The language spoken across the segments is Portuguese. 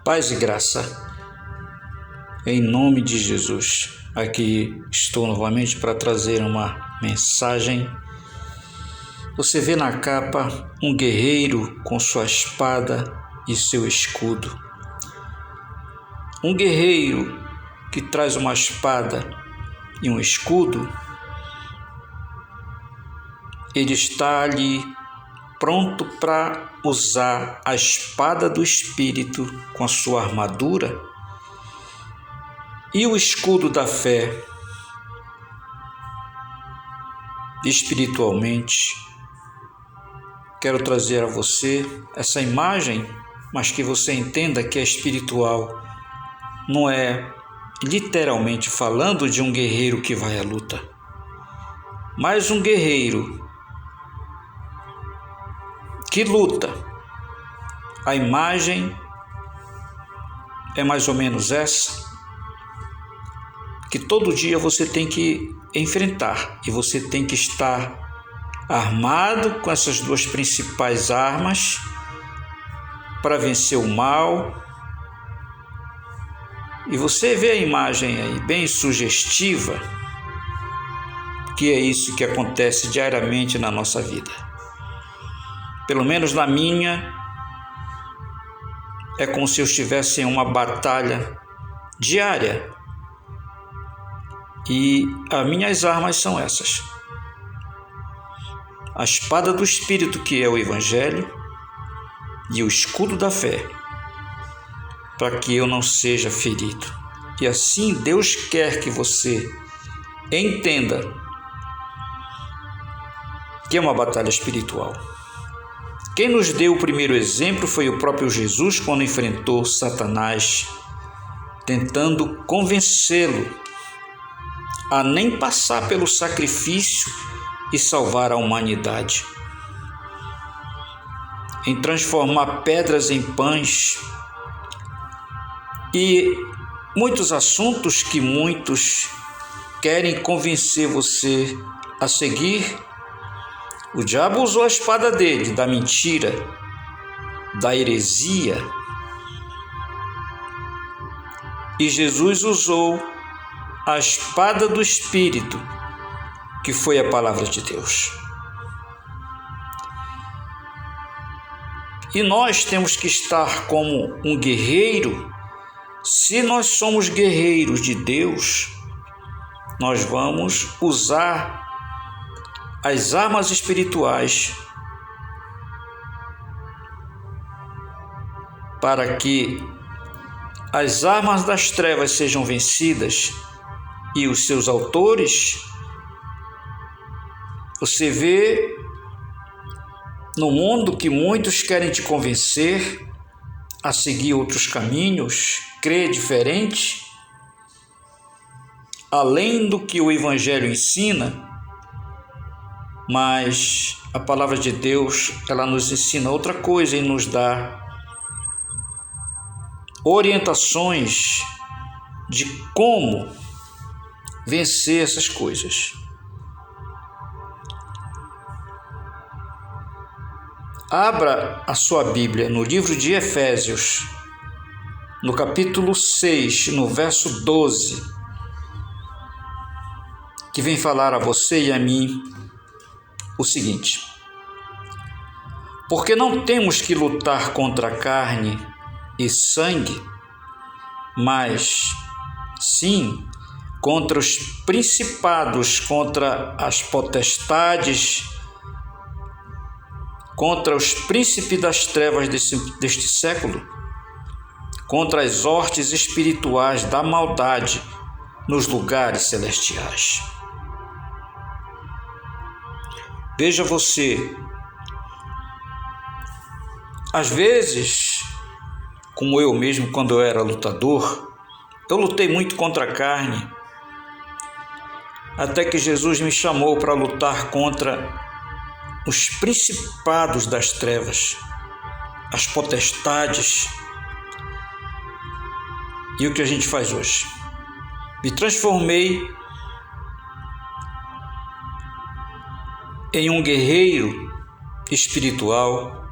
Paz e graça, em nome de Jesus. Aqui estou novamente para trazer uma mensagem. Você vê na capa um guerreiro com sua espada e seu escudo. Um guerreiro que traz uma espada e um escudo, ele está ali pronto para usar a espada do Espírito com a sua armadura e o escudo da fé. Espiritualmente, quero trazer a você essa imagem, mas que você entenda que é espiritual. Não é literalmente falando de um guerreiro que vai à luta, mas um guerreiro que luta. A imagem é mais ou menos essa, que todo dia você tem que enfrentar e você tem que estar armado com essas duas principais armas para vencer o mal. E você vê a imagem aí bem sugestiva, que é isso que acontece diariamente na nossa vida. Pelo menos na minha, é como se eu estivesse em uma batalha diária. E as minhas armas são essas: a espada do Espírito, que é o Evangelho, e o escudo da fé, para que eu não seja ferido. E assim Deus quer que você entenda que é uma batalha espiritual. Quem nos deu o primeiro exemplo foi o próprio Jesus, quando enfrentou Satanás, tentando convencê-lo a nem passar pelo sacrifício e salvar a humanidade, em transformar pedras em pães e muitos assuntos que muitos querem convencer você a seguir. O diabo usou a espada dele, da mentira, da heresia, e Jesus usou a espada do Espírito, que foi a palavra de Deus. E nós temos que estar como um guerreiro. Se nós somos guerreiros de Deus, nós vamos usar as armas espirituais para que as armas das trevas sejam vencidas e os seus autores. Você vê no mundo que muitos querem te convencer a seguir outros caminhos, crer diferente, além do que o Evangelho ensina. Mas a palavra de Deus, ela nos ensina outra coisa e nos dá orientações de como vencer essas coisas. Abra a sua Bíblia no livro de Efésios, no capítulo 6, no verso 12, que vem falar a você e a mim o seguinte: porque não temos que lutar contra carne e sangue, mas sim contra os principados, contra as potestades, contra os príncipes das trevas deste século, contra as hostes espirituais da maldade nos lugares celestiais. Veja você, às vezes, como eu mesmo, quando eu era lutador, eu lutei muito contra a carne, até que Jesus me chamou para lutar contra os principados das trevas, as potestades. E o que a gente faz hoje? Me transformei em um guerreiro espiritual,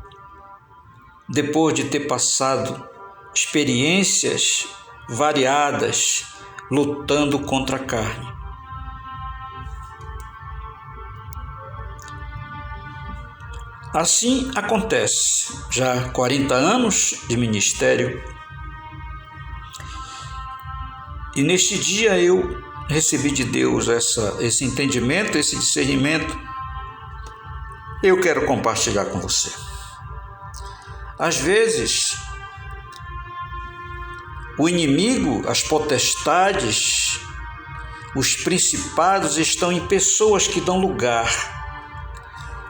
depois de ter passado experiências variadas lutando contra a carne. Assim acontece, já 40 anos de ministério, e neste dia eu recebi de Deus esse entendimento, esse discernimento. Eu quero compartilhar com você. Às vezes, o inimigo, as potestades, os principados estão em pessoas que dão lugar,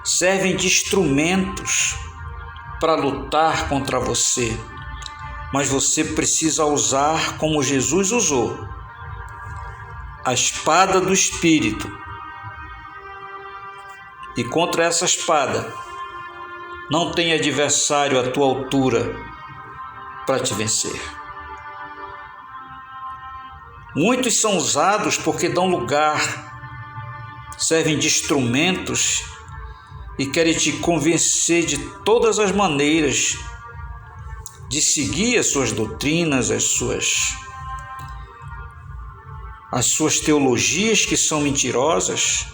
servem de instrumentos para lutar contra você, mas você precisa usar como Jesus usou, a espada do Espírito. E contra essa espada, não tem adversário à tua altura para te vencer. Muitos são usados porque dão lugar, servem de instrumentos e querem te convencer de todas as maneiras de seguir as suas doutrinas, as suas teologias que são mentirosas.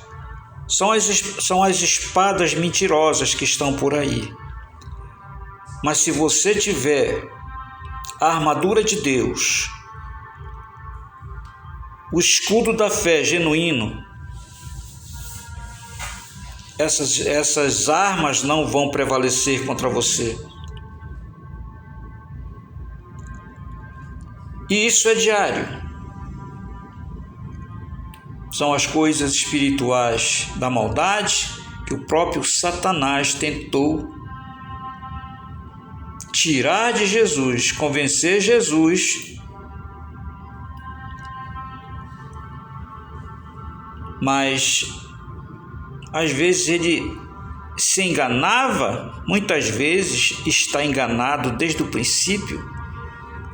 São as espadas mentirosas que estão por aí. Mas se você tiver a armadura de Deus, o escudo da fé genuíno, essas armas não vão prevalecer contra você. E isso é diário. São as coisas espirituais da maldade que o próprio Satanás tentou tirar de Jesus, convencer Jesus, mas às vezes ele se enganava, muitas vezes está enganado desde o princípio,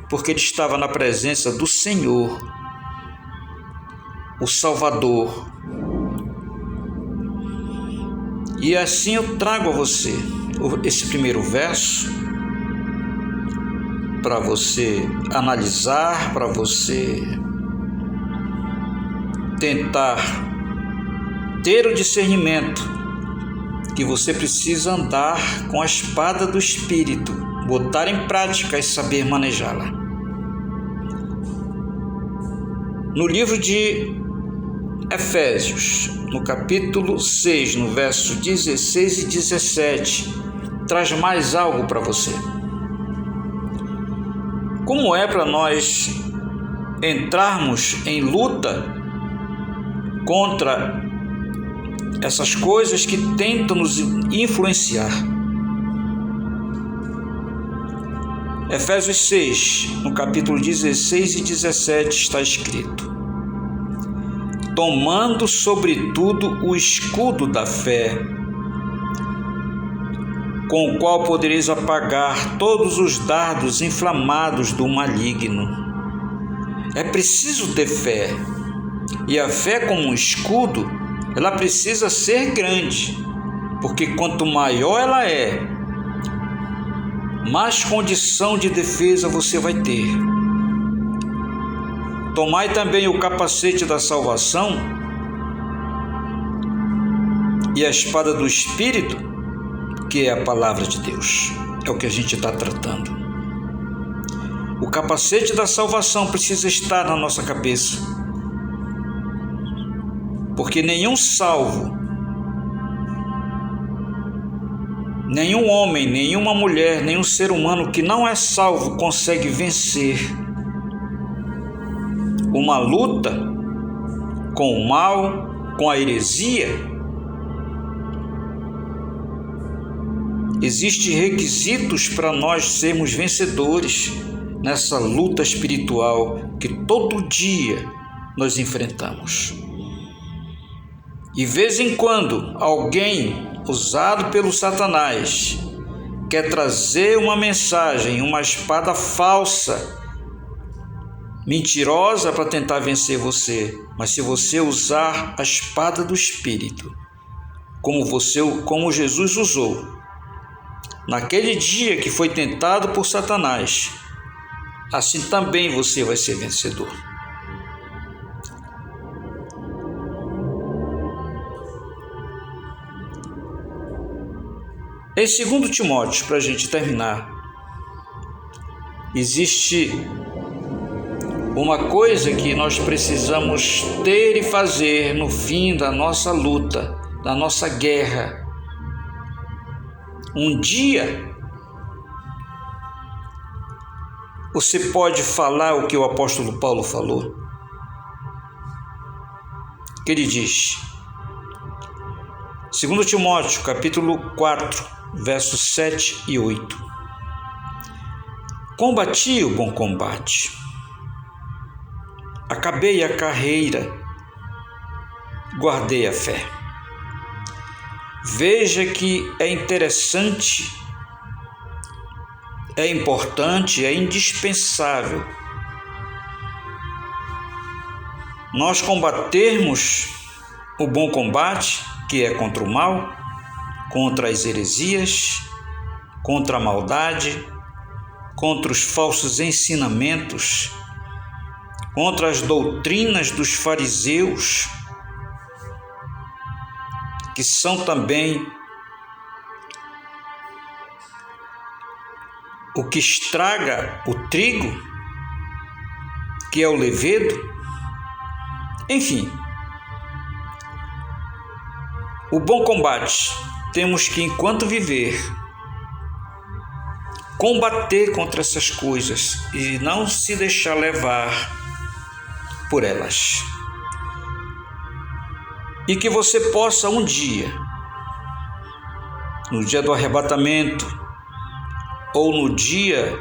porque ele estava na presença do Senhor, o Salvador. E assim eu trago a você esse primeiro verso para você analisar, para você tentar ter o discernimento que você precisa andar com a espada do Espírito, botar em prática e saber manejá-la. No livro de Efésios, no capítulo 6, no verso 16 e 17, traz mais algo para você. Como é para nós entrarmos em luta contra essas coisas que tentam nos influenciar? Efésios 6, no capítulo 16 e 17, está escrito: tomando sobretudo o escudo da fé, com o qual podereis apagar todos os dardos inflamados do maligno. É preciso ter fé, e a fé como um escudo, ela precisa ser grande, porque quanto maior ela é, mais condição de defesa você vai ter. Tomai também o capacete da salvação e a espada do Espírito, que é a palavra de Deus. É o que a gente está tratando. O capacete da salvação precisa estar na nossa cabeça, porque nenhum salvo, nenhum homem, nenhuma mulher, nenhum ser humano que não é salvo consegue vencer uma luta com o mal, com a heresia. Existem requisitos para nós sermos vencedores nessa luta espiritual que todo dia nós enfrentamos. E de vez em quando alguém usado pelo Satanás quer trazer uma mensagem, uma espada falsa, mentirosa, para tentar vencer você. Mas se você usar a espada do Espírito, como Jesus usou naquele dia que foi tentado por Satanás, assim também você vai ser vencedor. Em 2 Timóteo, para a gente terminar, existe uma coisa que nós precisamos ter e fazer no fim da nossa luta, da nossa guerra. Um dia, você pode falar o que o apóstolo Paulo falou, que ele diz, 2 Timóteo, capítulo 4, versos 7 e 8. Combati o bom combate, acabei a carreira, guardei a fé. Veja que é interessante, é importante, é indispensável nós combatermos o bom combate, que é contra o mal, contra as heresias, contra a maldade, contra os falsos ensinamentos, contra as doutrinas dos fariseus, que são também o que estraga o trigo, que é o levedo. Enfim, o bom combate, temos que, enquanto viver, combater contra essas coisas e não se deixar levar por elas. E que você possa um dia, no dia do arrebatamento, ou no dia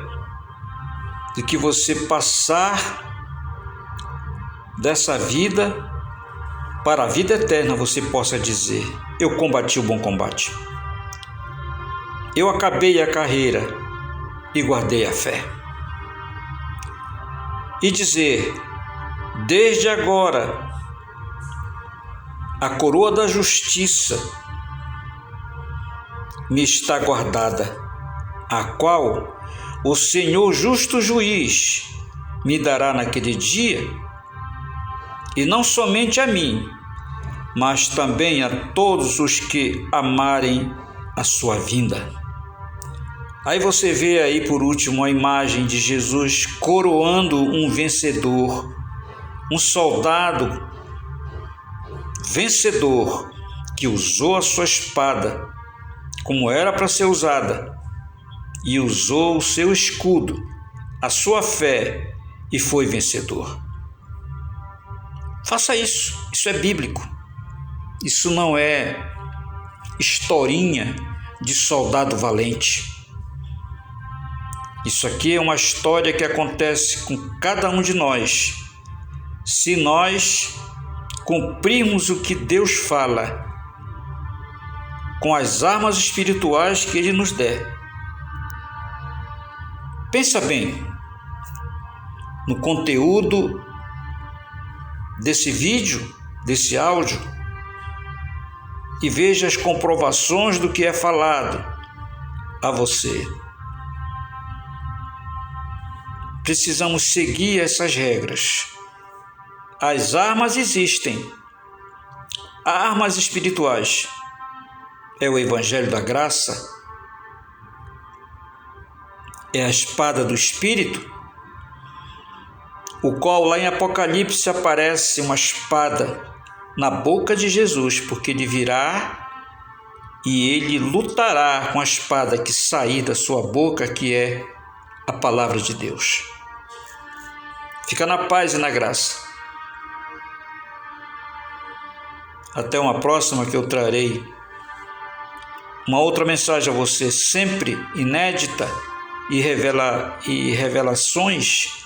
de que você passar dessa vida para a vida eterna, você possa dizer: eu combati o bom combate, eu acabei a carreira e guardei a fé. E dizer: desde agora, a coroa da justiça me está guardada, a qual o Senhor justo juiz me dará naquele dia, e não somente a mim, mas também a todos os que amarem a sua vinda. Aí você vê aí por último a imagem de Jesus coroando um vencedor, um soldado vencedor que usou a sua espada como era para ser usada e usou o seu escudo, a sua fé, e foi vencedor. Faça isso, isso é bíblico. Isso não é historinha de soldado valente. Isso aqui é uma história que acontece com cada um de nós, se nós cumprirmos o que Deus fala com as armas espirituais que Ele nos der. Pensa bem no conteúdo desse vídeo, desse áudio, e veja as comprovações do que é falado a você. Precisamos seguir essas regras. As armas existem. Armas espirituais. É o Evangelho da Graça. É a espada do Espírito, o qual lá em Apocalipse aparece uma espada na boca de Jesus, porque ele virá e ele lutará com a espada que sair da sua boca, que é a palavra de Deus. Fica na paz e na graça. Até uma próxima, que eu trarei uma outra mensagem a você, sempre inédita, e revelações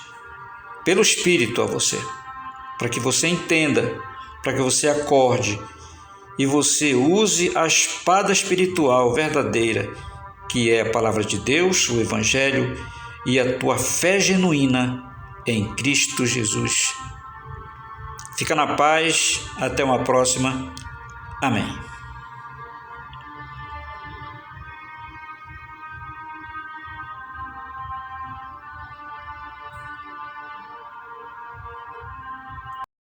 pelo Espírito a você, para que você entenda, para que você acorde e você use a espada espiritual verdadeira, que é a palavra de Deus, o Evangelho, e a tua fé genuína em Cristo Jesus. Fica na paz, até uma próxima. Amém.